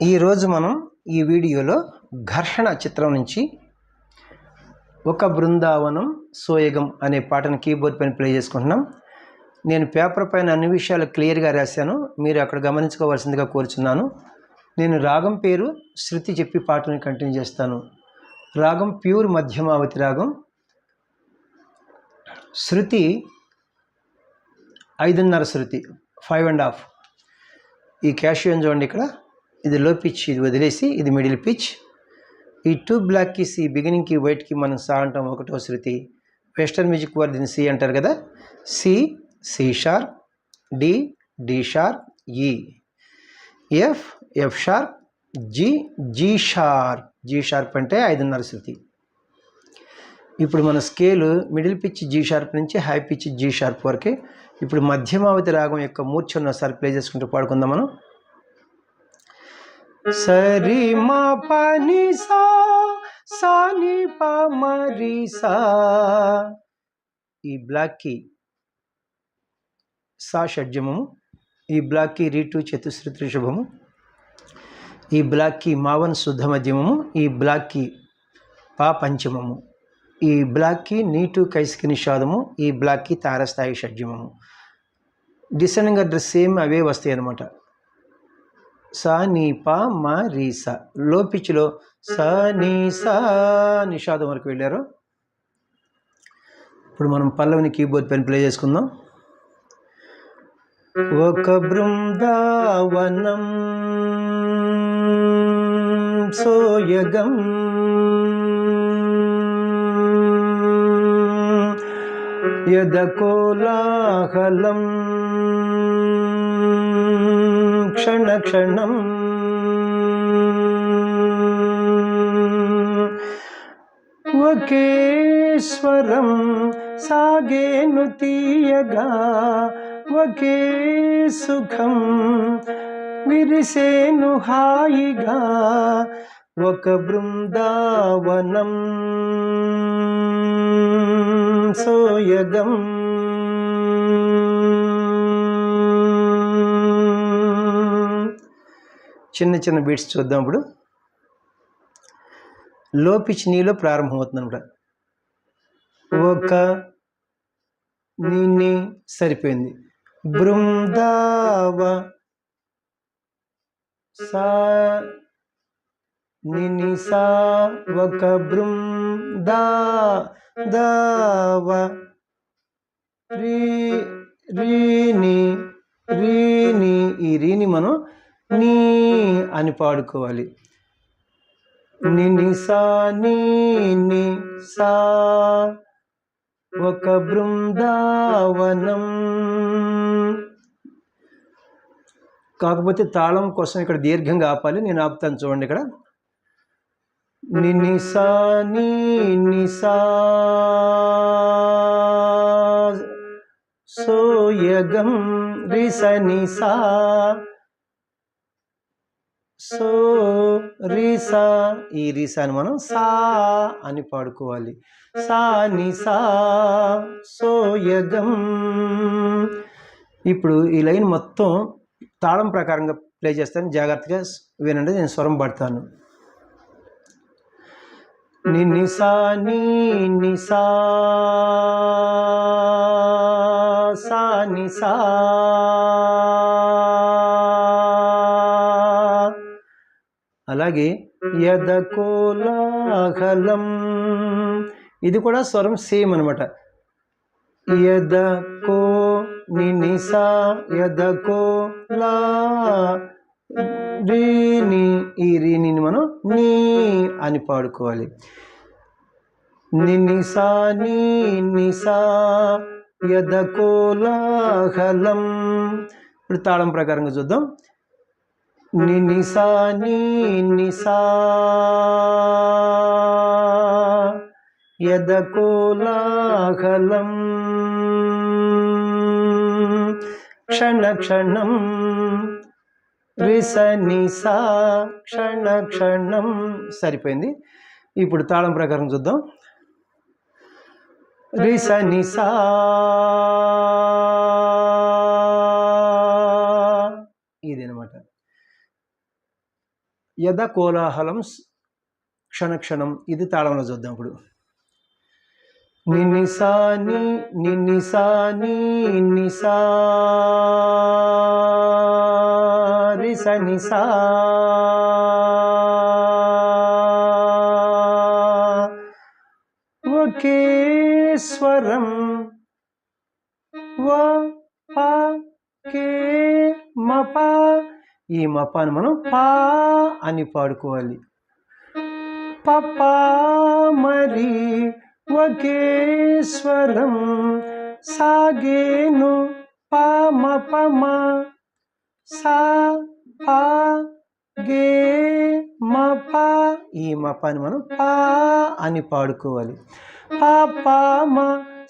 ఈరోజు మనం ఈ వీడియోలో ఘర్షణ చిత్రం నుంచి ఒక బృందావనం సోయగం అనే పాటను కీబోర్డ్ పైన ప్లే చేసుకుంటున్నాం. నేను పేపర్ పైన అన్ని విషయాలు క్లియర్గా రాశాను, మీరు అక్కడ గమనించుకోవాల్సిందిగా కోరుచున్నాను. నేను రాగం పేరు శృతి చెప్పి పాటను కంటిన్యూ చేస్తాను. రాగం ప్యూర్ మధ్యమావతి రాగం, శృతి 5.5 శృతి 5.5. ఈ క్యాషియోని చూడండి, ఇక్కడ ఇది లో పిచ్, ఇది వదిలేసి ఇది మిడిల్ పిచ్. ఈ 2 బ్లాక్ కీస్, ఈ బిగినింగ్కి వైట్కి మనం సా అంటాం, 1వ శృతి. వెస్టర్న్ మ్యూజిక్ వారు దీన్ని సి అంటారు కదా. C, C sharp, D, D sharp, E, F, F sharp, G, G sharp. G sharp అంటే 5.5 శృతి. ఇప్పుడు మన scale middle pitch G sharp నుంచి హై పిచ్ జీ షార్ప్ వరకే. ఇప్పుడు మధ్యమావతి రాగం యొక్క మూర్ఛను ఒకసారి ప్లే చేసుకుంటూ పాడుకుందాం మనం. సరి మా పని సా, సాని పా మరి సా. ఈ బ్లాక్కి సా షడ్జమము, ఈ బ్లాక్కి రీటు చతుశ్రుతి రిషభము, ఈ బ్లాక్కి మావన్ శుద్ధ మధ్యమము, ఈ బ్లాక్కి పా పంచమము, ఈ బ్లాక్కి నీటు కైసికి నిషాదము, ఈ బ్లాక్కి తారస్థాయి షడ్జమము. డిసెండింగ్ అడ్రస్ సేమ్ అవే వస్తాయి అన్నమాట. సా నీ పా మా రీ సా. లో పిచ్లో సా నీ సా నిషాదం వరకు వెళ్ళారు. ఇప్పుడు మనం పల్లవిని కీబోర్డ్ పైన ప్లే చేసుకుందాం. ఒక బృందావనం సోయగం యద కోలాహలం క్షణ క్షణం ఒకే స్వరం సాగేను తీయగా, ఒకే సుఖం విరిసేను హాయిగా. ఒక బృందావనం సోయగం. చిన్న చిన్న బీట్స్ చూద్దాం. ఇప్పుడు లో పిచ్ నీలో ప్రారంభమవుతుంది అనమాట. ఒక నీ సరిపోయింది. బృందావ సా ని సా, ఒక బృందా దావ రీ రీని రీని. ఈ రీని మనం నీ అని పాడుకోవాలి. ని సా నీ సా, ఒక బృందావనం. కాకపోతే తాళం కోసం ఇక్కడ దీర్ఘంగా ఆపాలి, నేను ఆపుతాను చూడండి. ఇక్కడ ని సా నీ సా సోయగం రి స ని సా సో రి సా. ఈ రీసాని మనం సా అని పాడుకోవాలి. సా ని సా సోయగం. ఇప్పుడు ఈ లైన్ మొత్తం తాళం ప్రకారంగా ప్లే చేస్తాను, జాగ్రత్తగా వినండి. నేను స్వరం పడతాను. ని సా ని సా సా ని సా. అలాగే యద కోలాహలం, ఇది కూడా స్వరం సేమ్ అనమాట. యద కో ని సా, యద కో లా రీని. ఈ రీని మనం నీ అని పాడుకోవాలి. ని సా ని సా యద కోలాహలం. ఇప్పుడు తాళం ప్రకారంగా చూద్దాం. ని సా ని సా యద కోలాహలం క్షణ క్షణం రి స ని సా క్షణ క్షణం. సరిపోయింది. ఇప్పుడు తాళం ప్రకారం చూద్దాం. రి స ని సా ఇదనమాట. యద కోలాహలం క్షణక్షణం. ఇది తాళంలో చూద్దాం ఇప్పుడు. నినిసా ని నినిసా ని నిసా రిస నిసా ఒకే స్వరం వ ప కే మప. ఈ మపాను మనం పా అని పాడుకోవాలి. పప మరి ఒకే స్వరం సాగేను ప మప మ సా పా గే మప. ఈ మపాని మనం పా అని పాడుకోవాలి. పాప మ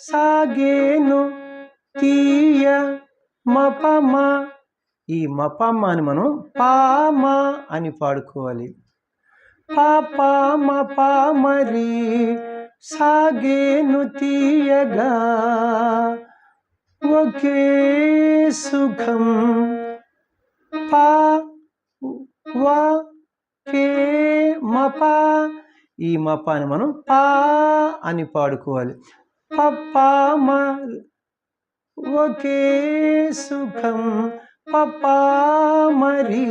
సాగేను తీయ మపమ. ఈ మపమ అని మనం పామ అని పాడుకోవాలి. పాప మప మరి సాగేను తీయగా ఒకే సుఖం పా వా కే మప. ఈ మపాని మనం పా అని పాడుకోవాలి. పప్పామ ఒకే సుఖం పపా మరి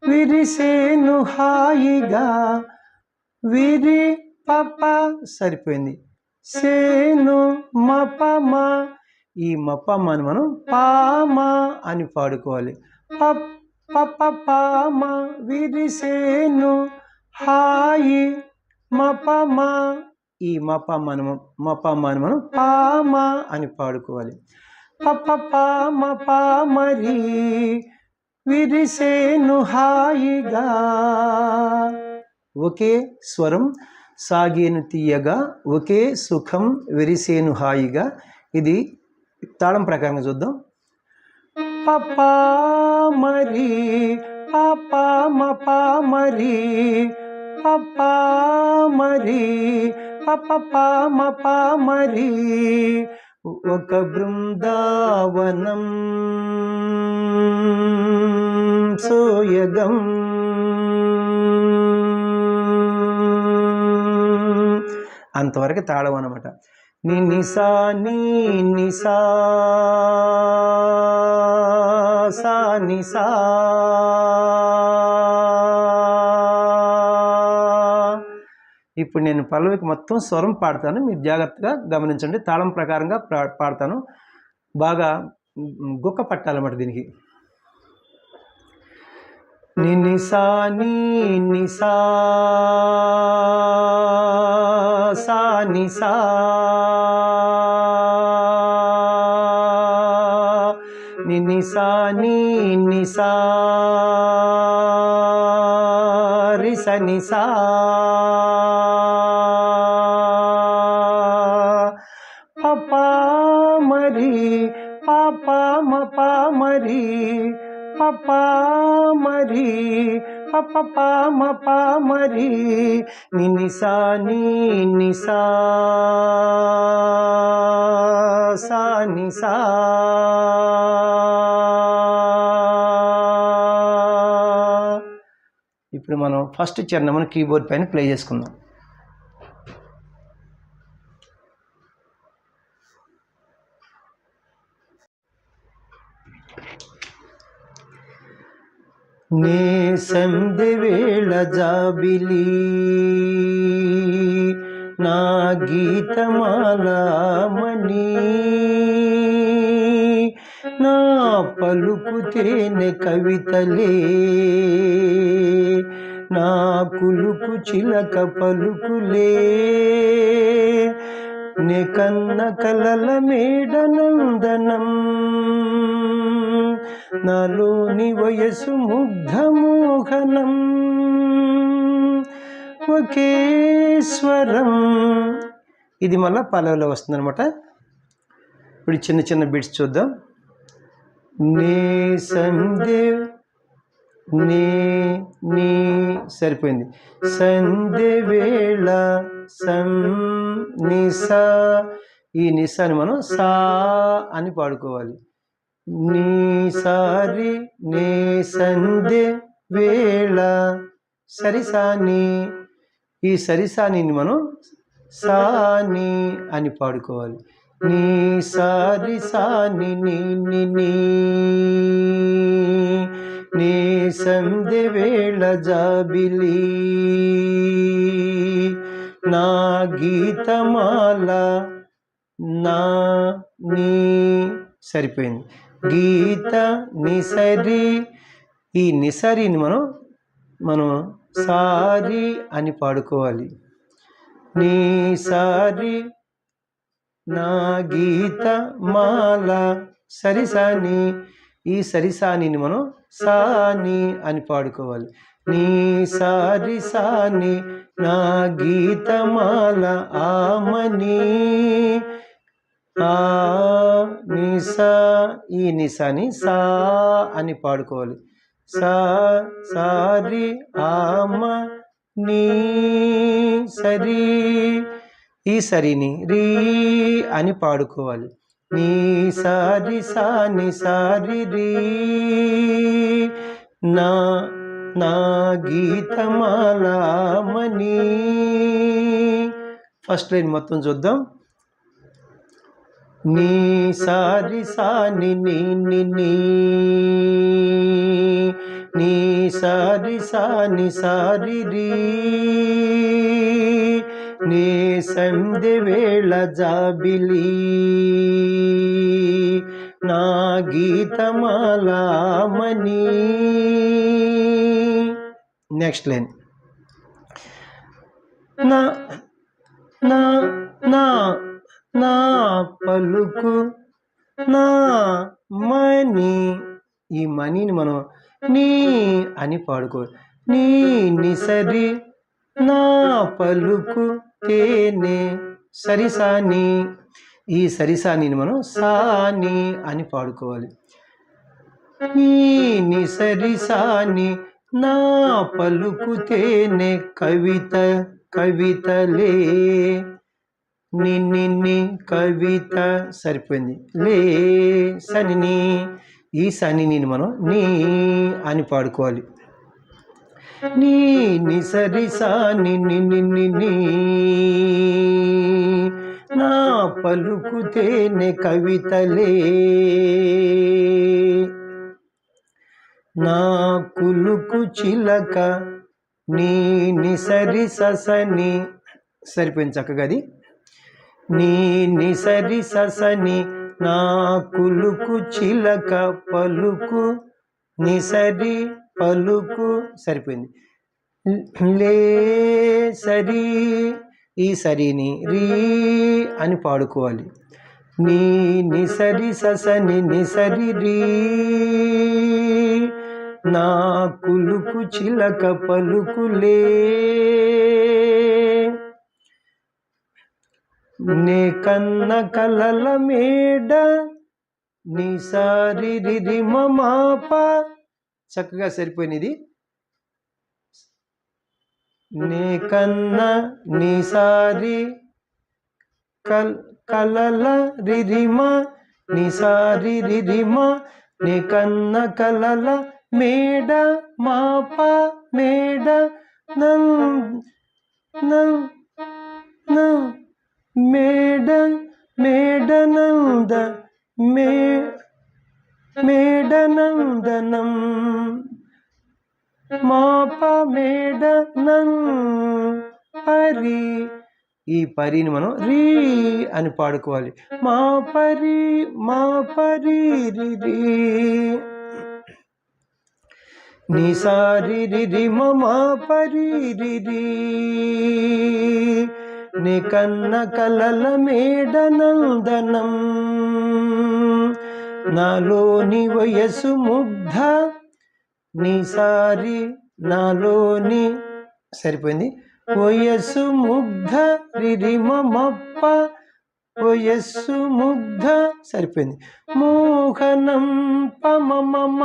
విరిసేను హాయిగా విరి పప. సరిపోయింది. సేను మపమ. ఈ మపమని మనం పామ అని పాడుకోవాలి. పప పామ విరిసేను హాయి మపమ. ఈ మపమని మనం పామ అని పాడుకోవాలి. పప పామ పామరి విరిసేను హాయిగా ఒకే స్వరం సాగేను తీయగా ఒకే సుఖం విరిసేను హాయిగా. ఇది తాళం ప్రకారంగా చూద్దాం. పపా మరి పాపా మపా మరి పపా మరి పపా మపా మరి ఒక బృందావనం సోయగం. అంతవరకు తాళం అన్నమాట. నినిసా నీ నిసా సా నిసా. ఇప్పుడు నేను పల్లవికి మొత్తం స్వరం పాడతాను, మీరు జాగ్రత్తగా గమనించండి. తాళం ప్రకారంగా పాడతాను. బాగా గుక్క పట్టాలన్నమాట దీనికి. నినిసా నీ నిసా సా నిసా నినిసా నీ నిసా రిస నిసా పపా మరి పాపా మపా మరి పపా మరి పపా మపా మరి నినిసా నీ నిసా సా నిసా. ఇప్పుడు మనం ఫస్ట్ చరణం కీబోర్డ్ పైన ప్లే చేసుకుందాం. నే సంధి వేళ జాబిలి నా గీతమాలామణి నా పలుకుతేనె కవితలే నా కులుకు చిలక పలుకులే నే కన్న కలల మేడనందనం నాలోని వయసు ముగ్ధమోహనం ఒకే స్వరం. ఇది మళ్ళీ పల్లవిలో వస్తుంది అనమాట. ఇప్పుడు చిన్న చిన్న బిట్స్ చూద్దాం. నే సంధ్య నే నీ సరిపోయింది. సంధ్య వేళ సం నిసా. ఈ నిసాని మనం సా అని పాడుకోవాలి. నీ సారి నే సంధ్య వేళ సరిసాని. ఈ సరిసానిని మనం సాని అని పాడుకోవాలి. నీ సారి సాని నీ నీ సంధ్య వేళ జాబిలి నా గీతమాల నా నీ సరిపోయింది. గీత నిసరి. ఈ నిసరిని మనం సారి అని పాడుకోవాలి. నీ సారి నా గీత మాల సరిసాని. ఈ సరిసానిని మనం సాని అని పాడుకోవాలి. నీ సారి సాని నా గీతమాల ఆమని ఆ నిసా. ఈ నిసాని సా అని పాడుకోవాలి. సా సారి ఆమ నీ సరి. ఈ సరిని రీ అని పాడుకోవాలి. నీ సారి సాని సారి రీ నా నా గీతమాలామని. ఫస్ట్ లైన్ మొత్తం చూద్దాం. నీ సారి సాని నీ నీ సారి సాని సారి రీ నీ సంధ్య వేళ జాబిలి నా గీతమాలామని. Next line. నా నా నా నా పలుకు నా మని. ఈ మనీని మనం నీ అని పాడుకోవాలి. నీ నిసరి నా పలుకు తేనే సరిసాని. ఈ సరిసానిని మనం సాని అని పాడుకోవాలి. నీ నిసరి సాని నా పలుకు తేనే కవిత కవితలే నిన్ని కవిత సరిపోయింది. లే సని. ఈ సనిని మనం నీ అని పాడుకోవాలి. నీ నిసరి సాని ని నా పలుకుతేనే కవితలే నా కులుకు చిలక నీ నిసరి ససని సరిపోయింది చక్కగా. అది నీ నిసరి ససని నా కులుకు చిలక పలుకు నిసరి పలుకు సరిపోయింది. లే సరి. ఈ సరిని రీ అని పాడుకోవాలి. నీ నిసరి ససని నిసరి రీ నా కులుకు చిలక పలుకులే నే కన్న కలల మేడ నిసారి రిరి మాప. చక్కగా సరిపోయినది. నే కన్న నిసారి కలల రిరిమ నిసారి రిరిమ నే కన్న కలల మేడ మాప మేడ మేడ మేడనంద మేడనందనం మాప మేడనం పరి. ఈ పరిని మనం రీ అని పాడుకోవాలి. మా పరి రి నిసారి రి మా పరి రి నీ కన్న కలల మేడనందనం నాలోని వయసు ముగ్ధ నిసారి నాలోని సరిపోయింది. వయస్సు ముగ్ధ రిరిమప్ప వయస్సు ముగ్ధ సరిపోయింది. మోహనం పమమమ.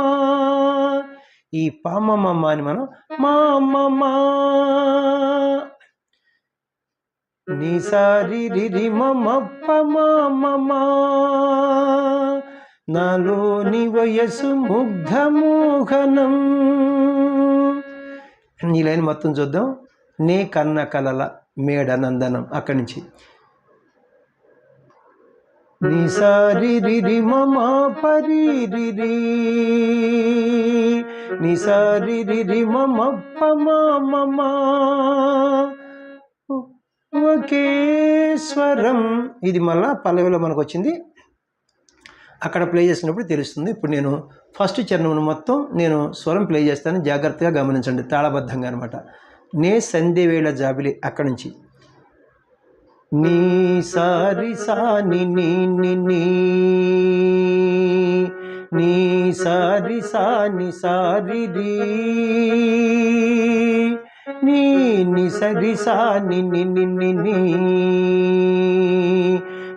ఈ పమమమ అని మనం మామమా నిసారి రిరిమప్ప మామమా నాలోని వయసు ముగ్ధమోహనం. ఈ లైన్ మొత్తం చూద్దాం. నే కన్న కలల మేడ నందనం, అక్కడి నుంచి నిసారి రిరి మమా పరి రిరి నిసారి రిరి మమప్ప మమా ఒకే స్వరం. ఇది మళ్ళా పల్లవిలో మనకు వచ్చింది, అక్కడ ప్లే చేసినప్పుడు తెలుస్తుంది. ఇప్పుడు నేను ఫస్ట్ చరణం మొత్తం నేను స్వరం ప్లే చేస్తాను, జాగ్రత్తగా గమనించండి, తాళబద్ధంగా అనమాట. నే సంధ్యవేళ జాబిలి, అక్కడి నుంచి నీ సారి సాని నీ నీ నీ సారి సాని సారి రీ నీ ని సరి సాని ని ని నీ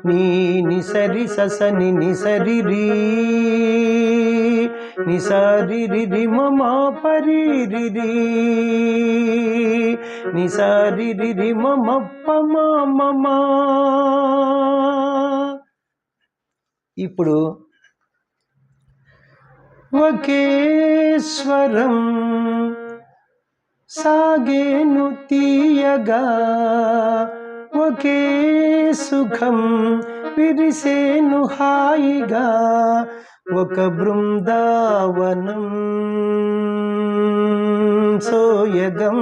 నీ ని సరి ససని ని సరి రీ ని సారి రి రి మమా పరి రి రి ని సారి రి రి మమప్ప మమా. ఇప్పుడు ఒకే స్వరం సాగేను తీయగా, ఒకే సుఖం విరిసేను హాయిగా, ఒక బృందావనం సోయగం.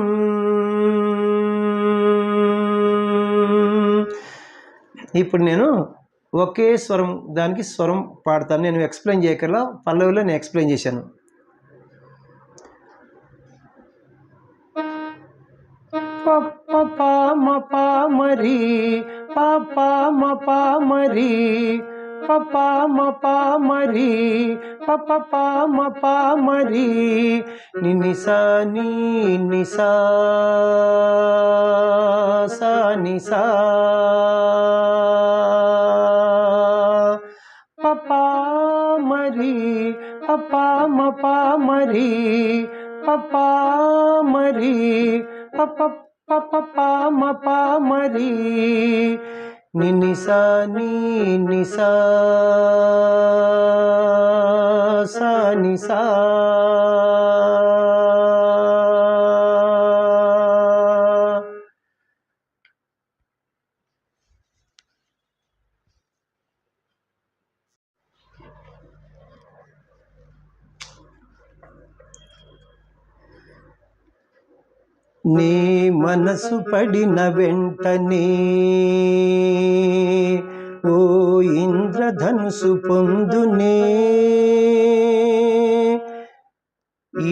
ఇప్పుడు నేను ఒకే స్వరం, దానికి స్వరం పాడతాను. నేను ఎక్స్ప్లెయిన్ చేయకల్లా పల్లవిలో నేను ఎక్స్ప్లెయిన్ చేశాను. పామ పామరి పామ పామరి పామ పామరి పామ పామరి నిసా నీ నిసా సా నిసా పామరి పామ పామరి పామరి పామ పామరి నిసా నీ నిసా సా నిసా. నీ మనసు పడిన వెంటనే ఓ ఇంద్రధనుసు పొందునే,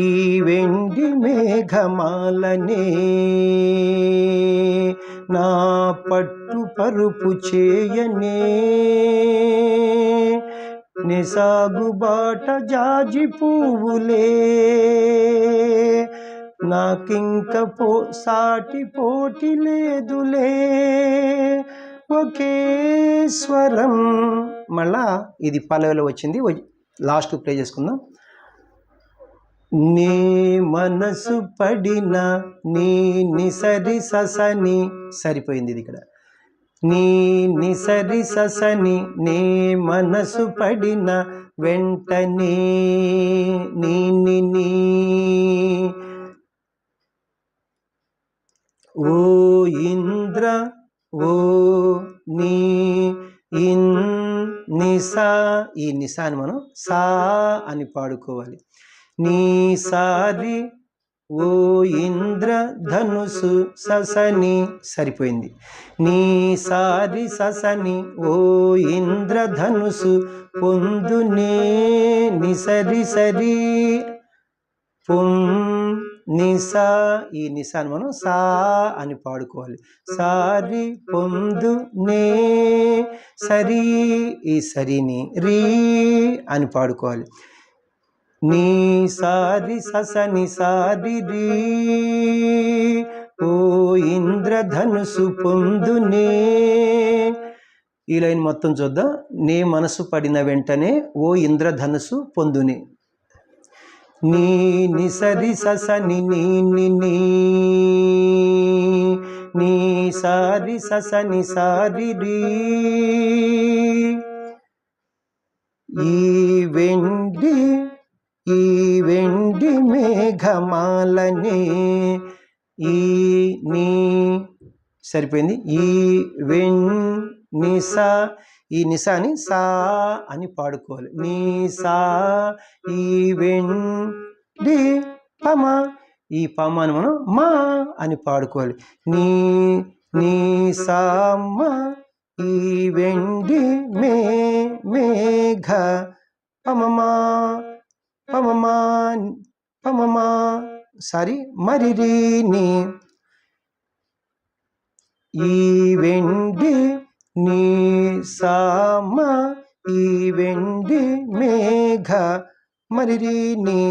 ఈ వెండి మేఘమాలనే నా పట్టు పరుపు చేయనే, నిసాగుబాట జాజి పువ్వులే నాకింక సాటి పోటీ లేదులే, ఒకే స్వరం. మళ్ళా ఇది పల్లవిలో వచ్చింది, లాస్ట్ ప్లే చేసుకుందాం. నీ మనసు పడిన నీ నిసరి ససని, సరిపోయింది ఇది ఇక్కడ. నీ నిసరి ససని నీ మనసు పడిన వెంటనే నీ నీ ఓ ఇంద్ర ఓ నీ ఇన్ నిసా, ఈ నిసాని మనం సా అని పాడుకోవాలి. నీ సారి ఓ ఇంద్ర ధనుసు ససని, సరిపోయింది. నీ సారి ససని ఓ ఇంద్ర ధనుసు పొందునే, నిసరి సరి పొం నిసా, ఈ నిసాని మనం సా అని పాడుకోవాలి. సారి పొందు నే సరి, ఈ సరిని రీ అని పాడుకోవాలి. నీ సారి ససని సారి రీ ఓ ఇంద్రధనుసు పొందునే. ఈ లైన్ మొత్తం చూద్దాం. నీ మనసు పడిన వెంటనే ఓ ఇంద్రధనుసు పొందునే. నీ నిసరి ససని నీ నీ నీ సారి ససని సారి రీ. ఈ వెండి మేఘమాలనే ఈ నీ సరిపోయింది. నిసా, ఈ నిసాని సా అని పాడుకోవాలి. నీ సా ఈ వెండి పమ, ఈ పమని మనం మా అని పాడుకోవాలి. నీ సా మా ఈ వెండి మేఘ పమమా పమమా పమమా సారీ మరిరి నీ ఈ వెండి నీ సామ ఈ వెండి మేఘ మరిరిని,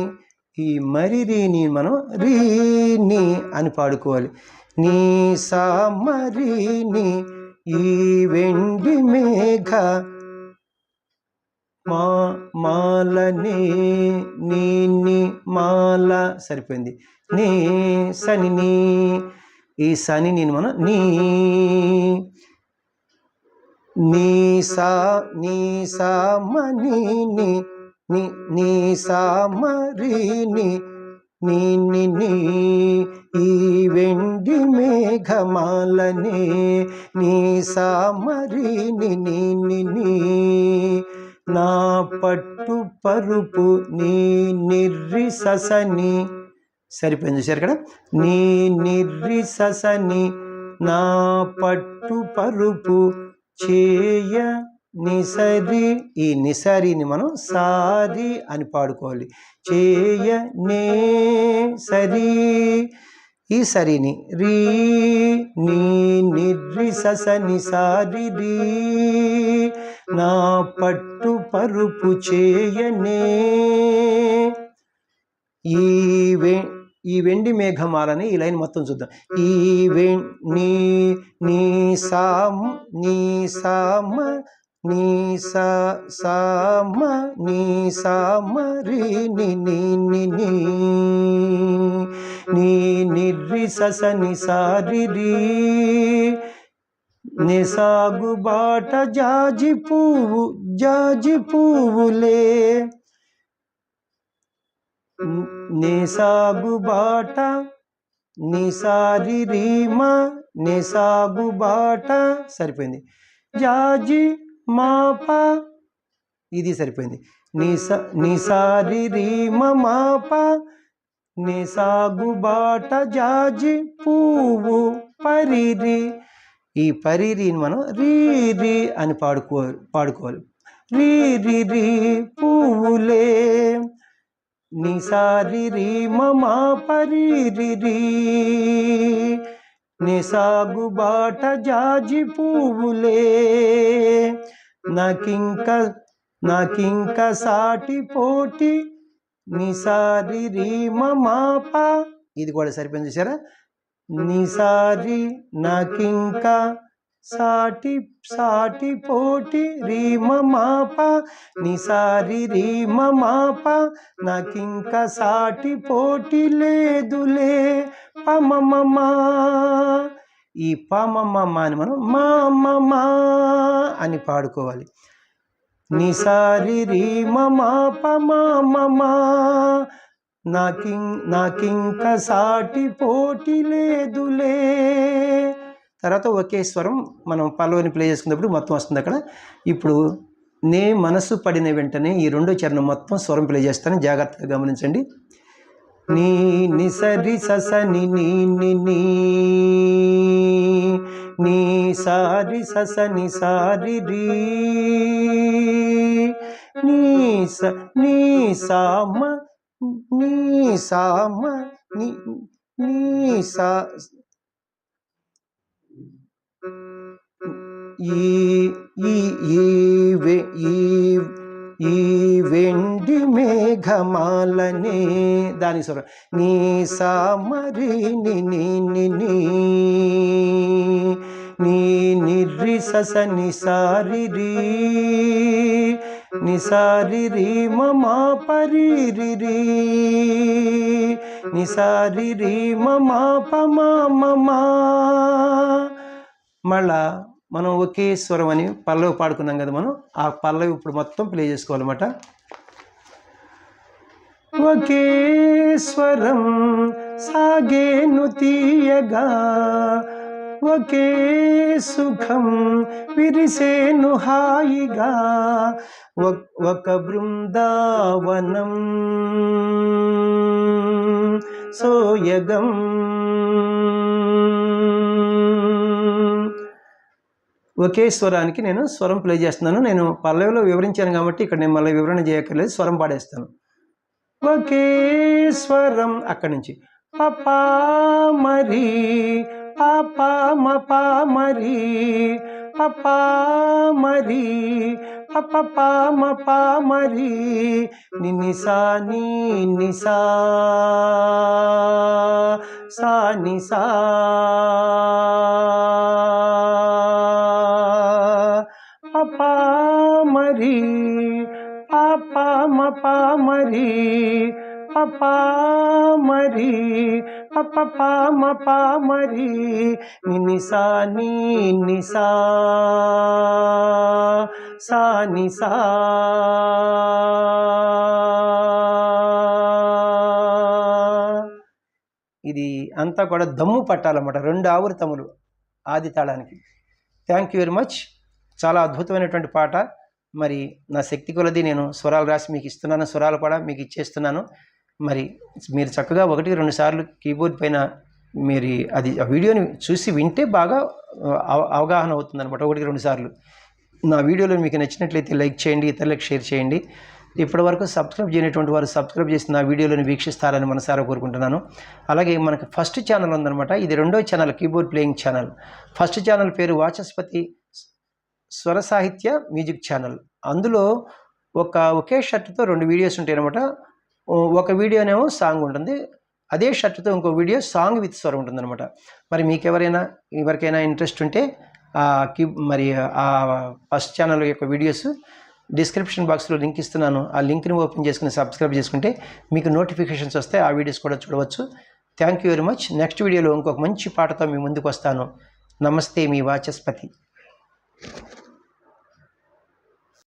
ఈ మరిరిని మనం రీని అని పాడుకోవాలి. నీ సామరిని ఈ వెండి మేఘ మాలని నీ మాల సరిపోయింది. నీ సని నీ, ఈ సని నేను మనం నీ సామని నీ సామరిని నీ ఈ వెండి మేఘమాలనే నీ సామరిని నీ నా పట్టు పరుపు నీ నిర్రి ససని సరిపోయింది. చూసారు ఇక్కడ నీ నిర్రి ససని నా పట్టు పరుపు చేయ నిసరి, ఈ నిసరిని మనం సారి అని పాడుకోవాలి. చేయ నే సరి, ఈ సరిని రీ నీ నిర్రి ససని సారి రీ నా పట్టు పరుపు చేయనే ఈ వెండి మేఘమాలని ఈ లైన్ మొత్తం చూద్దాం. ఈ నీ సామ రీ నీ నిర్రి ససని సారి రీ నిసాగు బాట జాజి పువ్వులే నిసాగు బాట నిసారి రీమ నిసాగు బాట సరిపోయింది. జాజి మాప ఇది సరిపోయింది. నిసారి రీమ మాప నిసాగు బాట జాజి పువ్వు పరిరి, ఈ పరిరిని మనం రీ అని పాడుకోవాలి. రీ పువ్వులే నిసారి రీమ మా పరిరి నిసాగు బాట జాజి పువ్వులే నాకింక సాటి పోటీ నిసారి రీమ మాప, ఇది కూడా సరిపోయింది. చూసారా నిసారి నాకింకా సాటి పోటీ రీమ మాప నిసారి రీమ మాప నాకింకా సాటి పోటీ లేదులే పమమమా, ఈ పమమమా అని మనం మామమా అని పాడుకోవాలి. నిసారి రీమ మాప మామమా నాకింక సాటి పోటీ లేదులే. తర్వాత ఒకే స్వరం మనం పల్లవిని ప్లే చేసుకున్నప్పుడు మొత్తం వస్తుంది అక్కడ. ఇప్పుడు నే మనసు పడిన వెంటనే ఈ రెండో చరణం మొత్తం స్వరం ప్లే చేస్తాను, జాగ్రత్తగా గమనించండి. నీ నిసరి ససని నీ సారి ససని సారి రీ నీ సామ ఈ వెండి మేఘమాలనే దాని స్వరం నీ సామరిని నీ నిర్రి ససని సారి రీ నిసారి రీమ మా పరిరి నిసారి రీమ మా పమమమా. మళ్ళా మనం ఒకే స్వరం అని పల్లవి పాడుకున్నాం కదా, మనం ఆ పల్లవి ఇప్పుడు మొత్తం ప్లే చేసుకోవాలన్నమాట. ఒకే స్వరం సాగేను తీయగా, ఒకే సుఖం విరిసేను హాయిగా, ఒక బృందావనం సోయగం. ఒకే స్వరానికి నేను స్వరం ప్లే చేస్తున్నాను. నేను పల్లవిలో వివరించాను కాబట్టి ఇక్కడ నేను మళ్ళీ వివరణ చేయక్కర్లేదు, స్వరం పాడేస్తాను. ఒకే స్వరం అక్కడి నుంచి పపా మరి పాపా మపా మరి పపా మరి పపా మపా మరి నిసా నీ నిసా సా నిసా పపా మరి పాపా మపా మరి పపా మరి పపా మపా మరి నిసా నీ నిసా సా నిసా. ఇది అంతా కూడా దమ్ము పట్టాలన్నమాట, 2 ఆవృతములు ఆది తాళానికి. Thank you very much. చాలా అద్భుతమైనటువంటి పాట. మరి నా శక్తి కొలది నేను స్వరాలు రాసి మీకు ఇస్తున్నాను, స్వరాలు కూడా మీకు ఇచ్చేస్తున్నాను. మరి మీరు చక్కగా 1-2 సార్లు కీబోర్డ్ పైన మీరు అది ఆ వీడియోని చూసి వింటే బాగా అవగాహన అవుతుంది అనమాట. 1-2 సార్లు నా వీడియోలో మీకు నచ్చినట్లయితే లైక్ చేయండి, ఇతరులకు షేర్ చేయండి. ఇప్పటివరకు సబ్స్క్రైబ్ చేయనటువంటి వారు సబ్స్క్రైబ్ చేసి నా వీడియోలను వీక్షిస్తారని మనసారా కోరుకుంటున్నాను. అలాగే మనకు ఫస్ట్ ఛానల్ ఉందన్నమాట, ఇది 2వ channel, keyboard playing channel. First channel పేరు వాచస్పతి స్వర సాహిత్య మ్యూజిక్ ఛానల్. అందులో ఒకే షర్ట్తో 2 వీడియోస్ ఉంటాయి అన్నమాట. ఒక వీడియోనేమో సాంగ్ ఉంటుంది, అదే షర్ట్తో ఇంకో వీడియో సాంగ్ విత్ స్వరం ఉంటుందన్నమాట. మరి మీకు ఎవరికైనా ఇంట్రెస్ట్ ఉంటే మరి ఆ ఫస్ట్ ఛానల్ యొక్క వీడియోస్ డిస్క్రిప్షన్ బాక్స్లో లింక్ ఇస్తున్నాను. ఆ లింక్ని ఓపెన్ చేసుకుని సబ్స్క్రైబ్ చేసుకుంటే మీకు నోటిఫికేషన్స్ వస్తాయి, ఆ వీడియోస్ కూడా చూడవచ్చు. Thank you very much. Next వీడియోలో ఇంకొక మంచి పాటతో మీ ముందుకు వస్తాను. నమస్తే, మీ వాచస్పతి.